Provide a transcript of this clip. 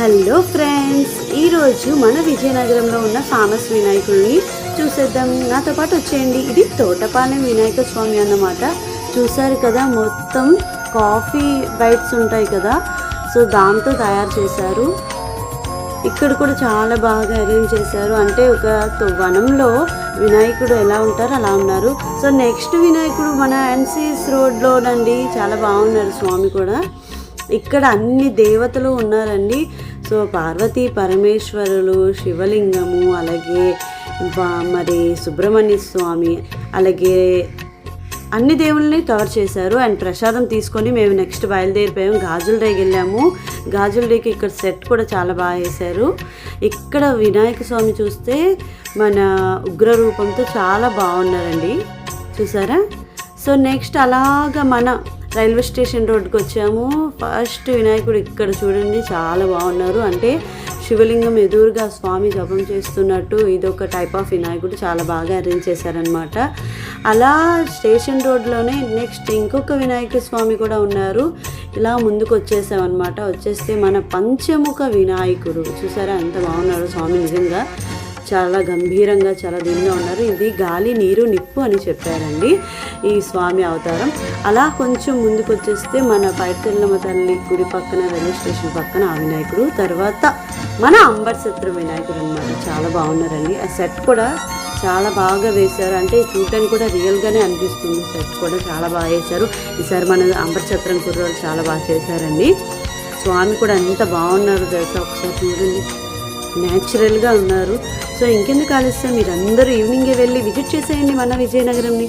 Hello friends, ఈరోజు మన విజయనగరంలో ఉన్న ఫేమస్ వినాయకుడిని చూసేద్దాం. నాతో పాటు వచ్చేయండి. ఇది తోటపాలెం వినాయక స్వామి అన్నమాట. చూసారు కదా, మొత్తం కాఫీ బైట్స్ ఉంటాయి కదా, సో దాంతో తయారు చేశారు. ఇక్కడ కూడా చాలా బాగా అరేంజ్ చేశారు. అంటే ఒక వనంలో వినాయకుడు ఎలా ఉంటారో అలా ఉన్నారు. సో నెక్స్ట్ వినాయకుడు మన ఎన్సిఎస్ రోడ్లోనండి. చాలా బాగున్నారు స్వామి కూడా. ఇక్కడ అన్ని దేవతలు ఉన్నారండి. సో పార్వతీ పరమేశ్వరులు, శివలింగము, అలాగే మరి సుబ్రహ్మణ్య స్వామి, అలాగే అన్ని దేవుళ్ళని కవర్ చేశారు. అండ్ ప్రసాదం తీసుకొని మేము నెక్స్ట్ బయలుదేరిపోయాము. గాజుల డేకి వెళ్ళాము. గాజుల డేకి ఇక్కడ సెట్ కూడా చాలా బాగా వేశారు. ఇక్కడ వినాయక స్వామి చూస్తే మన ఉగ్ర రూపంతో చాలా బాగున్నారండి. చూసారా? సో నెక్స్ట్ అలాగా మన రైల్వే స్టేషన్ రోడ్డుకి వచ్చాము. ఫస్ట్ వినాయకుడు ఇక్కడ చూడండి, చాలా బాగున్నారు. అంటే శివలింగం ఎదురుగా స్వామి జపం చేస్తున్నట్టు ఇదొక టైప్ ఆఫ్ వినాయకుడు చాలా బాగా అరేంజ్ చేశారనమాట. అలా స్టేషన్ రోడ్లోనే నెక్స్ట్ ఇంకొక వినాయక స్వామి కూడా ఉన్నారు. ఇలా ముందుకు వచ్చేసామన్నమాట. వచ్చేస్తే మన పంచముఖ వినాయకుడు చూసారా ఎంత బాగున్నారు స్వామి. నిజంగా చాలా గంభీరంగా చాలా దీనిగా ఉన్నారు. ఇది గాలి, నీరు, నిప్పు అని చెప్పారండి ఈ స్వామి అవతారం. అలా కొంచెం ముందుకు వచ్చేస్తే మన పైడితల్లమ్మ తల్లి గుడి పక్కన, రైల్వే స్టేషన్ పక్కన ఆ వినాయకుడు. తర్వాత మన అంబర్సత్ర వినాయకుడు అనమాట. చాలా బాగున్నారండి. ఆ సెట్ కూడా చాలా బాగా వేశారు. అంటే చూడటానికి కూడా రియల్గానే అనిపిస్తుంది. సెట్ కూడా చాలా బాగా వేశారు. ఈసారి మన అంబర్సత్రం కుర్రోళ్ళు చాలా బాగా చేశారండి. స్వామి కూడా ఎంత బాగున్నారు తెలుసా, ఒకసారి చూడండి, న్యాచురల్గా ఉన్నారు. సో ఇంకెందుకు ఆలస్యం, మీరందరూ ఈవినింగే వెళ్ళి విజిట్ చేసేయండి మన విజయనగరంని.